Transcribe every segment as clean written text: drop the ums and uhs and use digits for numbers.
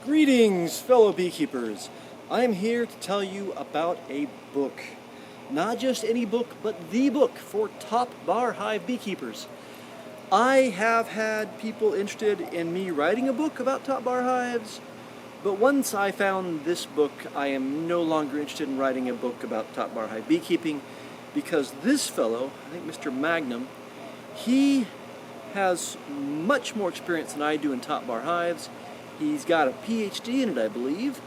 Greetings, fellow beekeepers. I'm here to tell you about a book. Not just any book, but the book for top bar hive beekeepers. I have had people interested in me writing a book about top bar hives, but once I found this book, I am no longer interested in writing a book about top bar hive beekeeping, because this fellow, I think Mr. Magnum, he has much more experience than I do in top bar hives. He's got a PhD in it, I believe,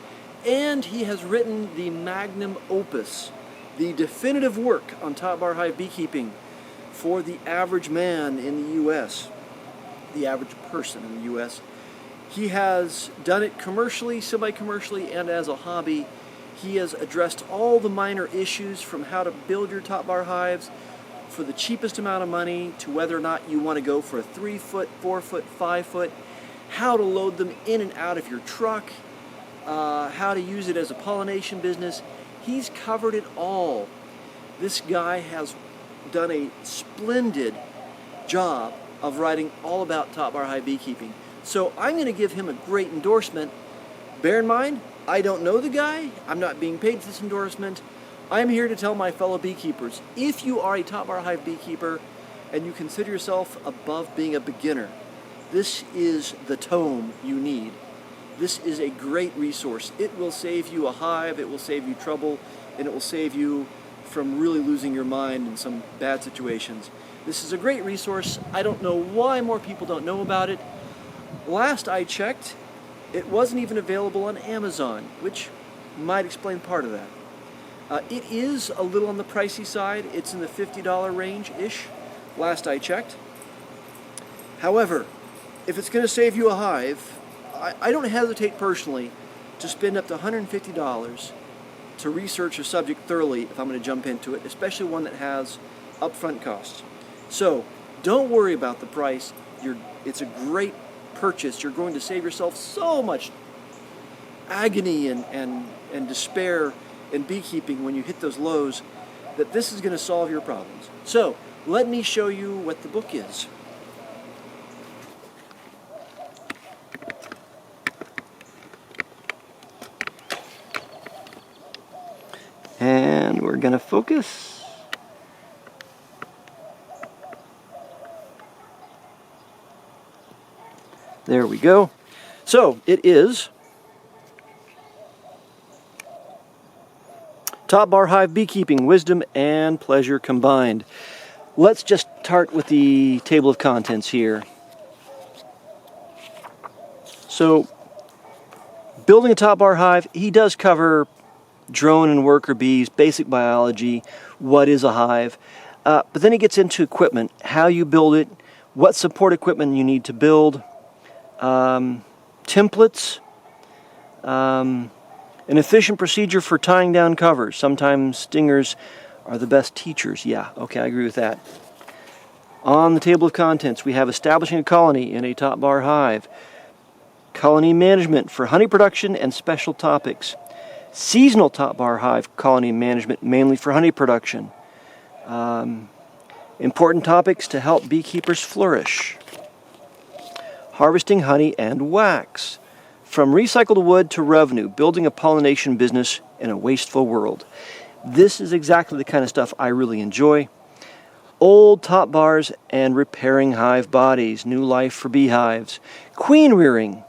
and he has written the magnum opus, the definitive work on top bar hive beekeeping for the average man in the U.S., the average person in the U.S. He has done it commercially, semi-commercially, and as a hobby. He has addressed all the minor issues from how to build your top bar hives for the cheapest amount of money to whether or not you want to go for a 3-foot, 4-foot, 5-foot, how to load them in and out of your truck, how to use it as a pollination business. He's covered it all. This guy has done a splendid job of writing all about top bar hive beekeeping. So I'm going to give him a great endorsement. Bear in mind, I don't know the guy. I'm not being paid for this endorsement. I'm here to tell my fellow beekeepers, if you are a top bar hive beekeeper and you consider yourself above being a beginner, this is the tome you need. This is a great resource. It will save you a hive, it will save you trouble, and it will save you from really losing your mind in some bad situations. This is a great resource. I don't know why more people don't know about it. Last I checked, it wasn't even available on Amazon, which might explain part of that. It is a little on the pricey side. It's in the $50 range-ish, last I checked. However, if it's going to save you a hive, I don't hesitate personally to spend up to $150 to research a subject thoroughly if I'm going to jump into it, especially one that has upfront costs. So don't worry about the price. It's a great purchase. You're going to save yourself so much agony and despair in beekeeping when you hit those lows that this is going to solve your problems. So let me show you what the book is. And we're going to focus. There we go. So it is Top Bar Hive Beekeeping, Wisdom and Pleasure Combined. Let's just start with the table of contents here. So, building a top bar hive, he does cover drone and worker bees, basic biology, what is a hive. But then he gets into equipment, how you build it, what support equipment you need to build, templates, an efficient procedure for tying down covers. Sometimes stingers are the best teachers. Yeah, okay, I agree with that. On the table of contents, we have establishing a colony in a top bar hive, colony management for honey production and special topics, seasonal top bar hive colony management mainly for honey production, important topics to help beekeepers flourish, harvesting honey and wax, from recycled wood to revenue, building a pollination business in a wasteful world. This is exactly the kind of stuff I really enjoy. Old top bars and repairing hive bodies, new life for beehives, queen rearing,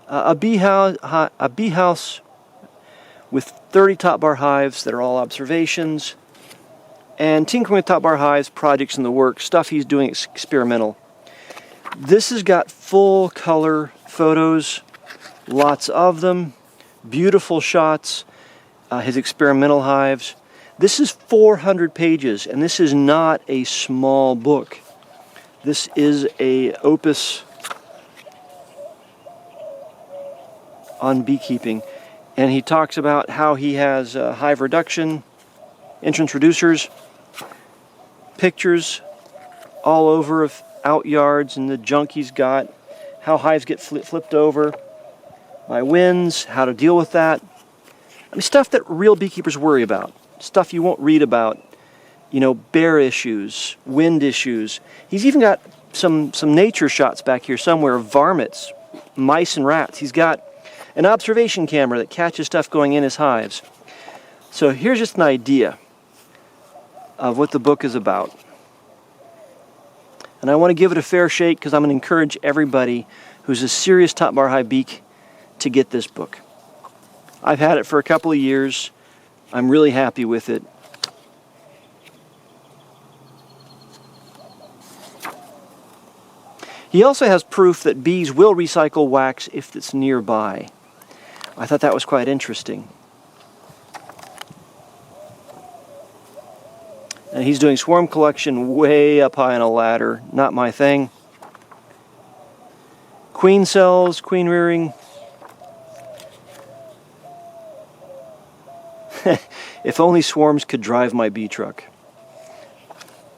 a bee house with 30 top bar hives that are all observations, and tinkering with top bar hives, projects in the works, stuff he's doing experimental. This has got full color photos, lots of them, beautiful shots, his experimental hives. This is 400 pages, and this is not a small book. This is a opus on beekeeping. And he talks about how he has hive reduction, entrance reducers, pictures all over of out yards and the junk he's got, how hives get flipped over by winds, how to deal with that. I mean, stuff that real beekeepers worry about, stuff you won't read about, you know, bear issues, wind issues. He's even got some nature shots back here somewhere of varmints, mice and rats. He's got an observation camera that catches stuff going in his hives. So here's just an idea of what the book is about. And I want to give it a fair shake because I'm going to encourage everybody who's a serious top bar hive beak to get this book. I've had it for a couple of years. I'm really happy with it. He also has proof that bees will recycle wax if it's nearby. I thought that was quite interesting. And he's doing swarm collection way up high on a ladder. Not my thing. Queen cells, queen rearing. If only swarms could drive my bee truck.